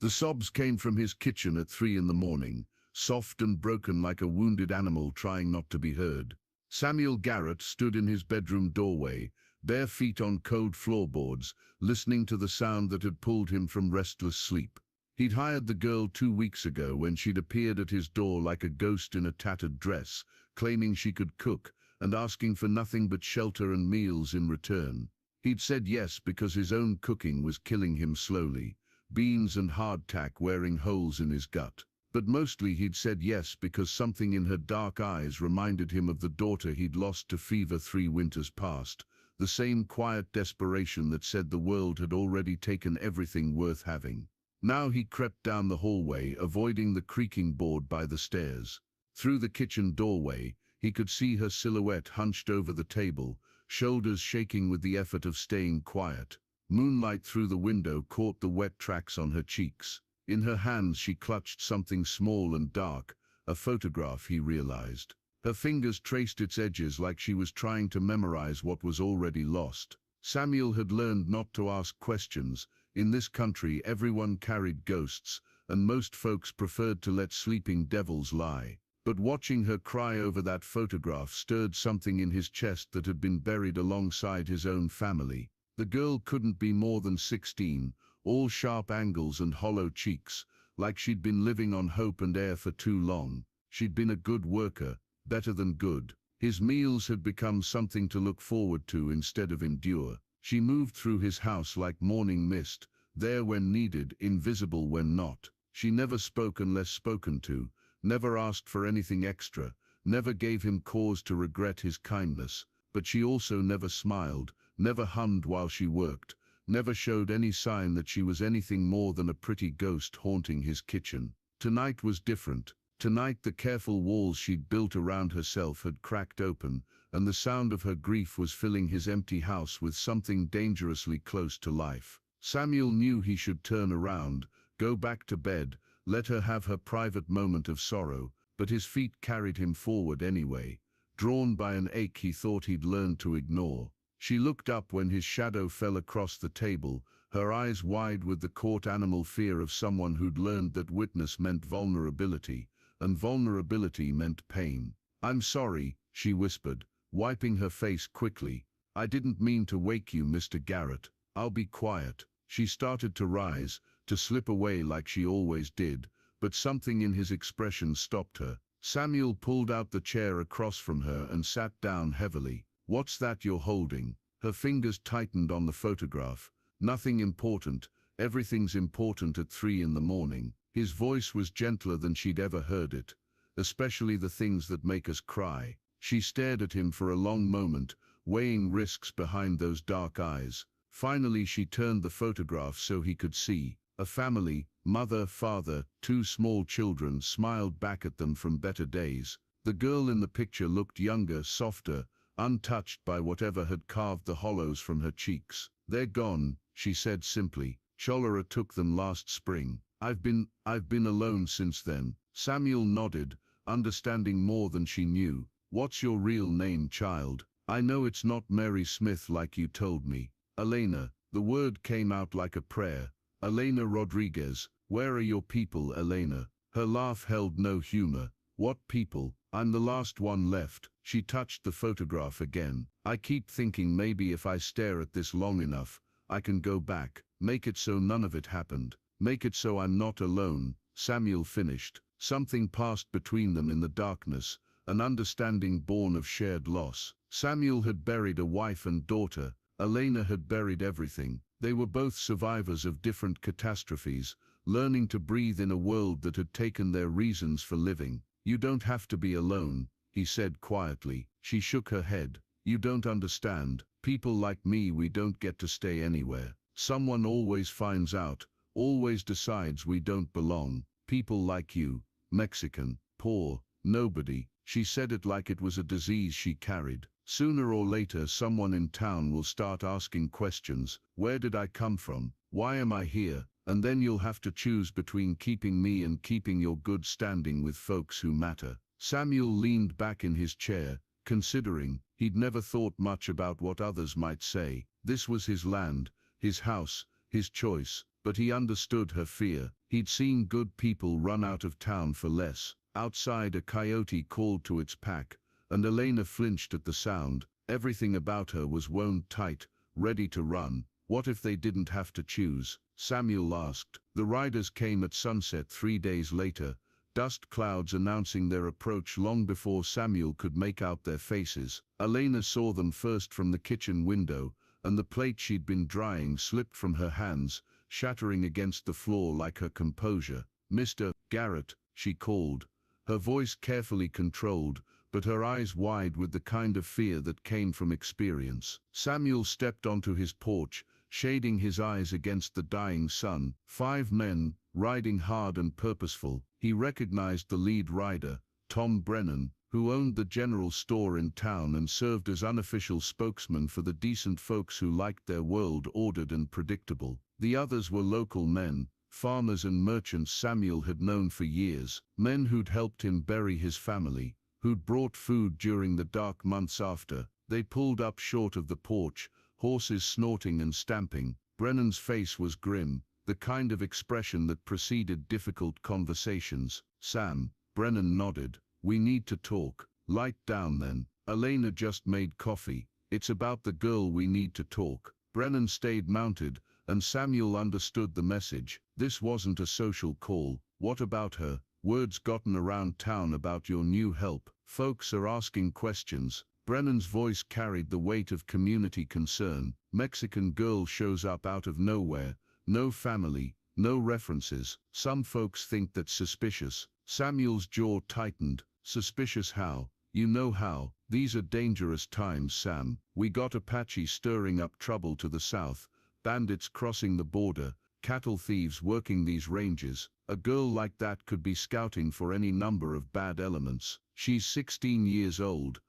The sobs came from his kitchen at 3 in the morning, soft and broken like a wounded animal trying not to be heard. Samuel Garrett stood in his bedroom doorway, bare feet on cold floorboards, listening to the sound that had pulled him from restless sleep. He'd hired the girl 2 weeks ago when she'd appeared at his door like a ghost in a tattered dress, claiming she could cook and asking for nothing but shelter and meals in return. He'd said yes because his own cooking was killing him slowly, beans and hardtack wearing holes in his gut. But mostly he'd said yes because something in her dark eyes reminded him of the daughter he'd lost to fever 3 winters past, the same quiet desperation that said the world had already taken everything worth having. Now he crept down the hallway, avoiding the creaking board by the stairs. Through the kitchen doorway, he could see her silhouette hunched over the table, shoulders shaking with the effort of staying quiet. Moonlight through the window caught the wet tracks on her cheeks. In her hands she clutched something small and dark, a photograph, he realized. Her fingers traced its edges like she was trying to memorize what was already lost. Samuel had learned not to ask questions. In this country everyone carried ghosts, and most folks preferred to let sleeping devils lie. But watching her cry over that photograph stirred something in his chest that had been buried alongside his own family. The girl couldn't be more than 16, all sharp angles and hollow cheeks, like she'd been living on hope and air for too long. She'd been a good worker, better than good. His meals had become something to look forward to instead of endure. She moved through his house like morning mist, there when needed, invisible when not. She never spoke unless spoken to, never asked for anything extra, never gave him cause to regret his kindness, but she also never smiled, never hummed while she worked, never showed any sign that she was anything more than a pretty ghost haunting his kitchen. Tonight was different. Tonight the careful walls she'd built around herself had cracked open, and the sound of her grief was filling his empty house with something dangerously close to life. Samuel knew he should turn around, go back to bed, let her have her private moment of sorrow, but his feet carried him forward anyway, drawn by an ache he thought he'd learned to ignore. She looked up when his shadow fell across the table, her eyes wide with the caught animal fear of someone who'd learned that witness meant vulnerability, and vulnerability meant pain. "I'm sorry," she whispered, wiping her face quickly. "I didn't mean to wake you, Mr. Garrett. I'll be quiet." She started to rise, to slip away like she always did, but something in his expression stopped her. Samuel pulled out the chair across from her and sat down heavily. "What's that you're holding?" Her fingers tightened on the photograph. "Nothing important. Everything's important at 3 in the morning." His voice was gentler than she'd ever heard it. "Especially the things that make us cry." She stared at him for a long moment, weighing risks behind those dark eyes. Finally she turned the photograph so he could see. A family, mother, father, 2 small children, smiled back at them from better days. The girl in the picture looked younger, softer, untouched by whatever had carved the hollows from her cheeks. "They're gone," she said simply. "Cholera took them last spring. I've been alone since then." Samuel nodded, understanding more than she knew. "What's your real name, child? I know it's not Mary Smith like you told me." "Elena." The word came out like a prayer. "Elena Rodriguez. Where are your people, Elena?" Her laugh held no humor. "What people? I'm the last one left." She touched the photograph again. "I keep thinking maybe if I stare at this long enough, I can go back, make it so none of it happened. Make it so I'm not alone." Samuel finished. Something passed between them in the darkness, an understanding born of shared loss. Samuel had buried a wife and daughter. Elena had buried everything. They were both survivors of different catastrophes, learning to breathe in a world that had taken their reasons for living. "You don't have to be alone," he said quietly. She shook her head. "You don't understand. People like me, we don't get to stay anywhere. Someone always finds out, always decides we don't belong. People like you, Mexican, poor, nobody." She said it like it was a disease she carried. "Sooner or later someone in town will start asking questions. Where did I come from? Why am I here? And then you'll have to choose between keeping me and keeping your good standing with folks who matter." Samuel leaned back in his chair, considering. He'd never thought much about what others might say. This was his land, his house, his choice. but he understood her fear. He'd seen good people run out of town for less. Outside, a coyote called to its pack, and Elena flinched at the sound. Everything about her was wound tight, ready to run. What if they didn't have to choose? Samuel asked. The riders came at sunset 3 days later, dust clouds announcing their approach long before Samuel could make out their faces. Elena saw them first from the kitchen window, and the plate she'd been drying slipped from her hands, shattering against the floor like her composure. "Mr. Garrett," she called, her voice carefully controlled, but her eyes wide with the kind of fear that came from experience. Samuel stepped onto his porch, shading his eyes against the dying sun. 5 men, riding hard and purposeful. He recognized the lead rider, Tom Brennan, who owned the general store in town and served as unofficial spokesman for the decent folks who liked their world ordered and predictable. The others were local men, farmers and merchants Samuel had known for years, men who'd helped him bury his family, who'd brought food during the dark months after. They pulled up short of the porch, horses snorting and stamping. Brennan's face was grim, the kind of expression that preceded difficult conversations. "Sam," Brennan nodded, "we need to talk." "Light down then. Elena just made coffee. It's about the girl we need to talk." Brennan stayed mounted, and Samuel understood the message. This wasn't a social call. "What about her? Word's gotten around town about your new help. Folks are asking questions." Brennan's voice carried the weight of community concern. "Mexican girl shows up out of nowhere. No family, no references. Some folks think that's suspicious." Samuel's jaw tightened. "Suspicious how? You know how. These are dangerous times, Sam. We got Apache stirring up trouble to the south, bandits crossing the border, cattle thieves working these ranges. A girl like that could be scouting for any number of bad elements. She's 16 years old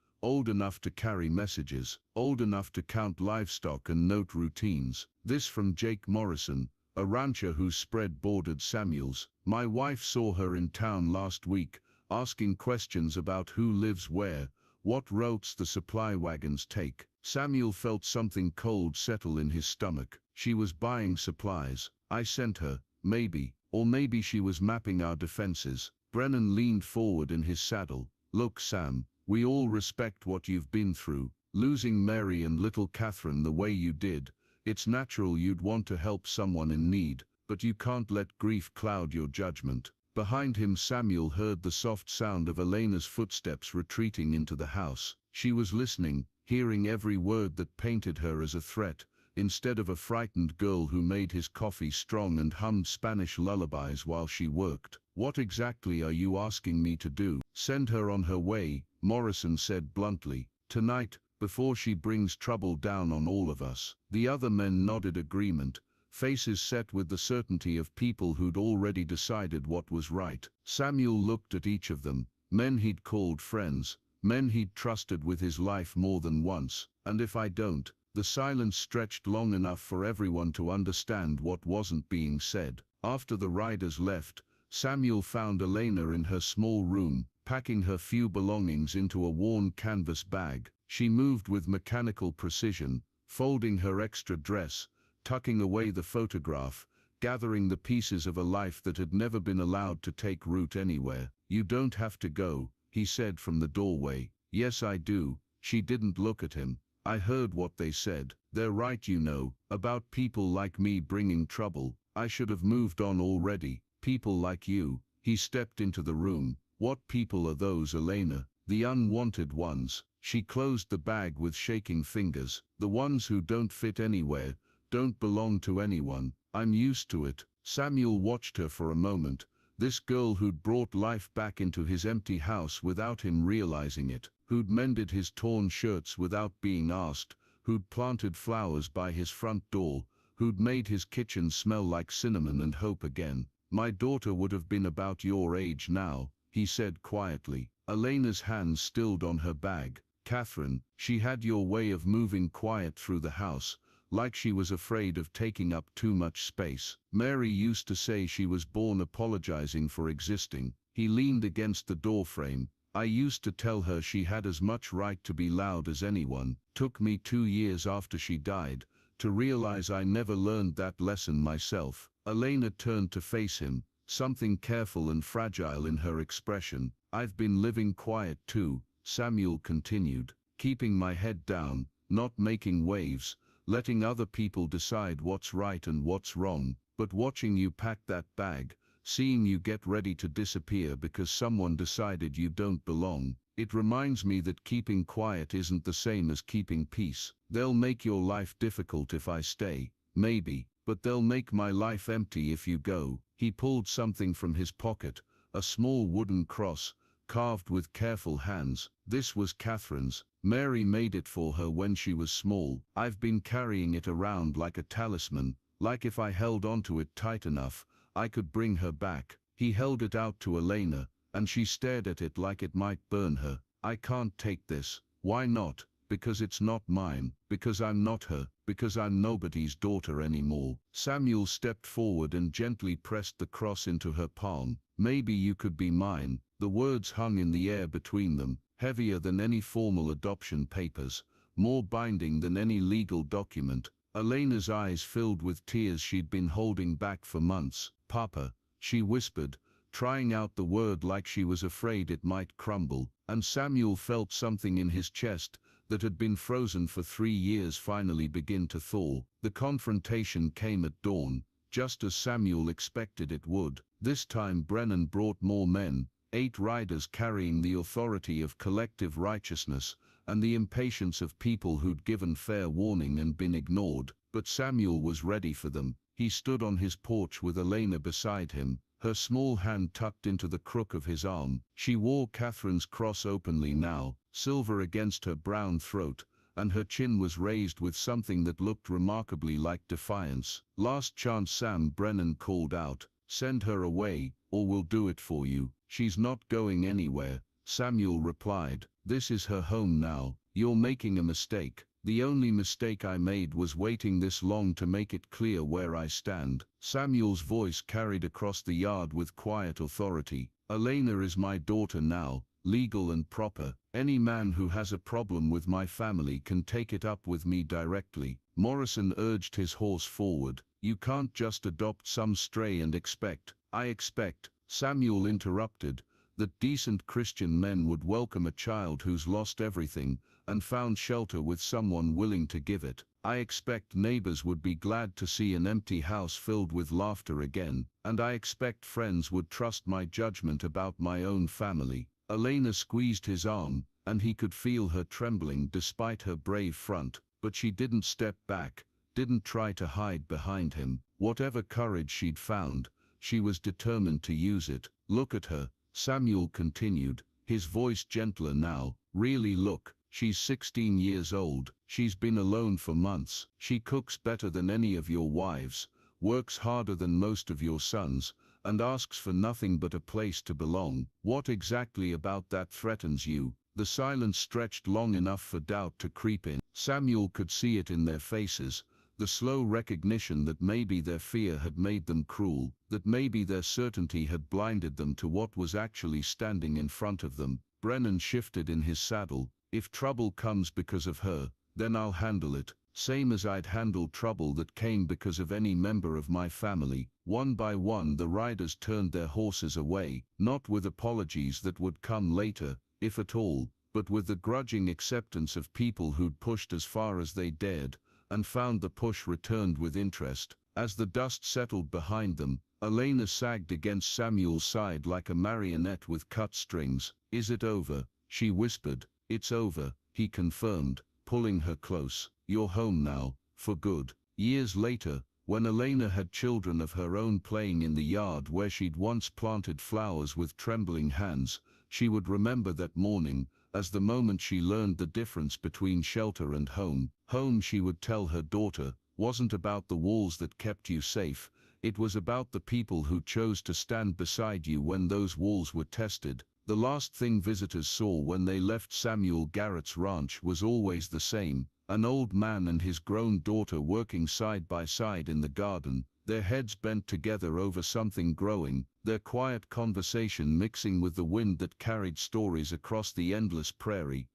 enough to carry messages, old enough to count livestock and note routines." This from Jake Morrison, a rancher whose spread bordered Samuel's. "My wife saw her in town last week, asking questions about who lives where, what routes the supply wagons take." Samuel felt something cold settle in his stomach. "She was buying supplies. I sent her, maybe. Or maybe she was mapping our defenses." Brennan leaned forward in his saddle. "Look, Sam, we all respect what you've been through. Losing Mary and little Catherine the way you did. It's natural you'd want to help someone in need, but you can't let grief cloud your judgment." Behind him Samuel heard the soft sound of Elena's footsteps retreating into the house. She was listening, hearing every word that painted her as a threat, instead of a frightened girl who made his coffee strong and hummed Spanish lullabies while she worked. "What exactly are you asking me to do?" "Send her on her way," Morrison said bluntly. "Tonight, before she brings trouble down on all of us." The other men nodded agreement, faces set with the certainty of people who'd already decided what was right. Samuel looked at each of them, men he'd called friends, men he'd trusted with his life more than once. "And if I don't?" The silence stretched long enough for everyone to understand what wasn't being said. After the riders left, Samuel found Elena in her small room, packing her few belongings into a worn canvas bag. She moved with mechanical precision, folding her extra dress, tucking away the photograph, gathering the pieces of a life that had never been allowed to take root anywhere. "You don't have to go," he said from the doorway. "Yes, I do." She didn't look at him. "I heard what they said. They're right, you know, about people like me bringing trouble. I should have moved on already. People like you." He stepped into the room. "What people are those, Elena?" "The unwanted ones." She closed the bag with shaking fingers. "The ones who don't fit anywhere, don't belong to anyone. I'm used to it." Samuel watched her for a moment. This girl who'd brought life back into his empty house without him realizing it, who'd mended his torn shirts without being asked, who'd planted flowers by his front door, who'd made his kitchen smell like cinnamon and hope again. "My daughter would have been about your age now," he said quietly. Elena's hands stilled on her bag. "Catherine, she had your way of moving quiet through the house, like she was afraid of taking up too much space. Mary used to say she was born apologizing for existing." He leaned against the doorframe. "I used to tell her she had as much right to be loud as anyone. Took me 2 years after she died to realize I never learned that lesson myself." Elena turned to face him, something careful and fragile in her expression. I've been living quiet too, Samuel continued, keeping my head down, not making waves, letting other people decide what's right and what's wrong, but watching you pack that bag, seeing you get ready to disappear because someone decided you don't belong. It reminds me that keeping quiet isn't the same as keeping peace. They'll make your life difficult if I stay, maybe, but they'll make my life empty if you go. He pulled something from his pocket, a small wooden cross, carved with careful hands. This was Catherine's. Mary made it for her when she was small. I've been carrying it around like a talisman, like if I held onto it tight enough, I could bring her back. He held it out to Elena, and she stared at it like it might burn her. I can't take this. Why not? Because it's not mine, because I'm not her, because I'm nobody's daughter anymore. Samuel stepped forward and gently pressed the cross into her palm. Maybe you could be mine. The words hung in the air between them, heavier than any formal adoption papers, more binding than any legal document. Elena's eyes filled with tears she'd been holding back for months. Papa, she whispered, trying out the word like she was afraid it might crumble, and Samuel felt something in his chest that had been frozen for 3 years finally begin to thaw. The confrontation came at dawn, just as Samuel expected it would. This time Brennan brought more men, 8 riders carrying the authority of collective righteousness and the impatience of people who'd given fair warning and been ignored. But Samuel was ready for them. He stood on his porch with Elena beside him, her small hand tucked into the crook of his arm. She wore Catherine's cross openly now, silver against her brown throat, and her chin was raised with something that looked remarkably like defiance. Last chance, Sam, Brennan called out. Send her away, or we'll do it for you. She's not going anywhere, Samuel replied. This is her home now. You're making a mistake. The only mistake I made was waiting this long to make it clear where I stand. Samuel's voice carried across the yard with quiet authority. Elena is my daughter now, legal and proper. Any man who has a problem with my family can take it up with me directly. Morrison urged his horse forward. You can't just adopt some stray and expect. I expect, Samuel interrupted, that decent Christian men would welcome a child who's lost everything and found shelter with someone willing to give it. I expect neighbors would be glad to see an empty house filled with laughter again, and I expect friends would trust my judgment about my own family. Elena squeezed his arm, and he could feel her trembling despite her brave front, but she didn't step back, didn't try to hide behind him. Whatever courage she'd found, she was determined to use it. Look at her, Samuel continued, his voice gentler now. Really look. She's 16 years old. She's been alone for months. She cooks better than any of your wives, works harder than most of your sons, and asks for nothing but a place to belong. What exactly about that threatens you? The silence stretched long enough for doubt to creep in. Samuel could see it in their faces, the slow recognition that maybe their fear had made them cruel, that maybe their certainty had blinded them to what was actually standing in front of them. Brennan shifted in his saddle. If trouble comes because of her, then I'll handle it, same as I'd handle trouble that came because of any member of my family. One by one the riders turned their horses away, not with apologies that would come later, if at all, but with the grudging acceptance of people who'd pushed as far as they dared, and found the push returned with interest. As the dust settled behind them, Elena sagged against Samuel's side like a marionette with cut strings. Is it over? She whispered. It's over, he confirmed, pulling her close. You're home now, for good. Years later, when Elena had children of her own playing in the yard where she'd once planted flowers with trembling hands, she would remember that morning as the moment she learned the difference between shelter and home. Home, she would tell her daughter, wasn't about the walls that kept you safe, it was about the people who chose to stand beside you when those walls were tested. The last thing visitors saw when they left Samuel Garrett's ranch was always the same, an old man and his grown daughter working side by side in the garden, their heads bent together over something growing, their quiet conversation mixing with the wind that carried stories across the endless prairie.